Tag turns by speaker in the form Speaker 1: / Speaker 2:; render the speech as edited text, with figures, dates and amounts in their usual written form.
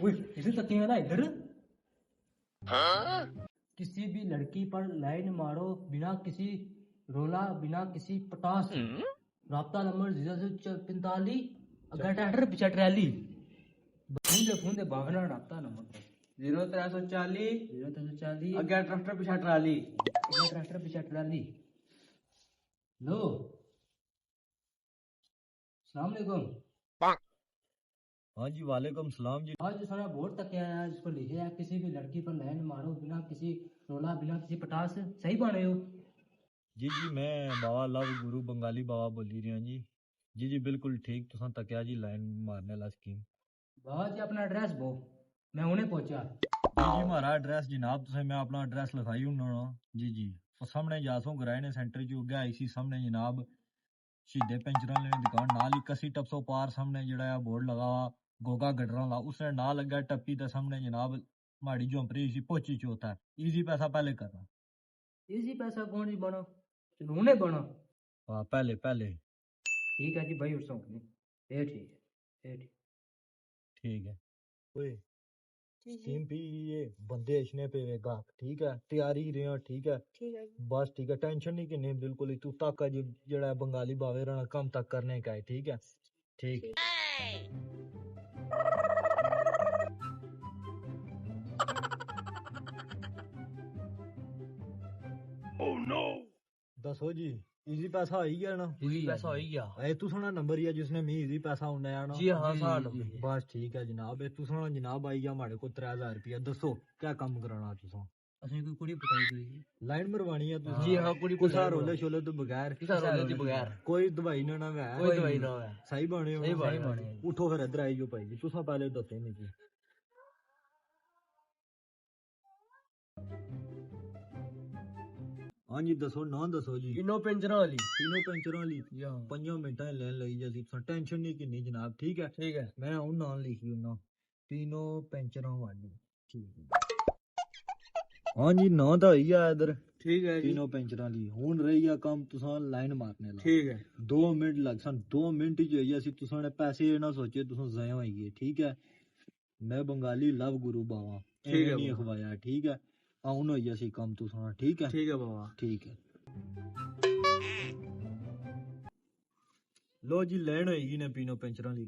Speaker 1: इधर तक ना इधर। किसी भी लड़की पर लाइन मारो बिना किसी रोला बिना किसी पटास। राब्ता नंबर 045 अगर ट्रैक्टर पीछे ट्रैली फोन दे भागना राब्ता नंबर 0340 अगर ट्रैक्टर पीछे ट्राली लो। सलाम अलैकुम।
Speaker 2: हाँ जी वालेकुम सलाम जी।
Speaker 1: आज जो सारा बोर्ड तक आया है जिसको लिखे है किसी भी लड़की पर लाइन मारो बिना किसी रोला बिना किसी पटास। सही बन रहे हो?
Speaker 2: जी मैं बाबा लव गुरु बंगाली बाबा बोली रहा जी। जी बिल्कुल ठीक तुसां तकिया जी लाइन मारने वाला स्कीम।
Speaker 1: बाबा जी अपना एड्रेस दो मैं उन्हें पहुंचा।
Speaker 2: जी हमारा एड्रेस जनाब तुसें मैं अपना एड्रेस लिखाई हूं ना। जी और सामने जासों कराए ने सेंटर जो गया इसी सामने जनाब शहीदे पेंचर वाले ने दुकान नाल ही कसी टपसो पार सामने जड़ा बोर्ड लगा हुआ गोगा गडरा ला उसने ना लगा टप्पी ते सामने जनाब माड़ी झोंपड़ी सी पोची चौथा है इजी पैसा पहले करना।
Speaker 1: इजी पैसा कौन जी बनो उन्हें बनो।
Speaker 2: हाँ पहले
Speaker 1: ठीक है जी भाई उस ये ठीक है ये ठीक।
Speaker 2: ठीक है। ओए टीम भी ये बंदे इसने पे वेगा ठीक है तैयारी रहे हो ठीक है बस ठीक है टेंशन नहीं कि नहीं बिल्कुल ही तू तक जड़ा बंगाली बावे रहना कम तक करने का है ठीक है ठीक। ओह नो दसो जी इजी पैसा हो ही गया ना।
Speaker 1: इजी पैसा हो ही गया।
Speaker 2: ए तू सुना नंबर ही है जिसने मी इजी पैसा होना है ना।
Speaker 1: जी हाँ सा नंबर
Speaker 2: बस ठीक है जनाब ए तू सुना जनाब आई गया हमारे को 3000 रुपया दसो क्या काम कराना तुसा।
Speaker 1: असली कोई कुड़ी बताई कोई
Speaker 2: लाइन मरवानी है तुसा।
Speaker 1: जी हाँ कुड़ी
Speaker 2: कुछ रोले शोले तो बगैर कोई दवाई ना है
Speaker 1: कोई दवाई ना है।
Speaker 2: सही बने हो
Speaker 1: सही बने
Speaker 2: उठो फिर इधर आई जो भाई जी तुसा पहले दसे नहीं जी। हाँ जी दसो ना दसो जी।
Speaker 1: तीनों पेंचर वाली
Speaker 2: 5 मिनटा लेन लगी जल्दी टेंशन नहीं किन्नी जनाब ठीक है मैं हूं नाम लिखी ना तीनों पेंचरों वाली ठीक है। हाँ जी ना तो ही है इधर
Speaker 1: ठीक है
Speaker 2: तीनों पेंचर ली हूं रही है काम तुसा लाइन मारने ला
Speaker 1: ठीक है
Speaker 2: 2 मिनट लग सन 2 मिनट ही चाहिए सी तुसा ने पैसे ना सोचे तुसा जाया होइए ठीक है। मैं बंगाली लव गुरु बाबा
Speaker 1: ठीक है
Speaker 2: नहीं अखवाया ठीक है आउन होइए सी काम तुसा ठीक है
Speaker 1: बाबा
Speaker 2: ठीक है। लो जी लैन होगी ने पीनो पेंचर ली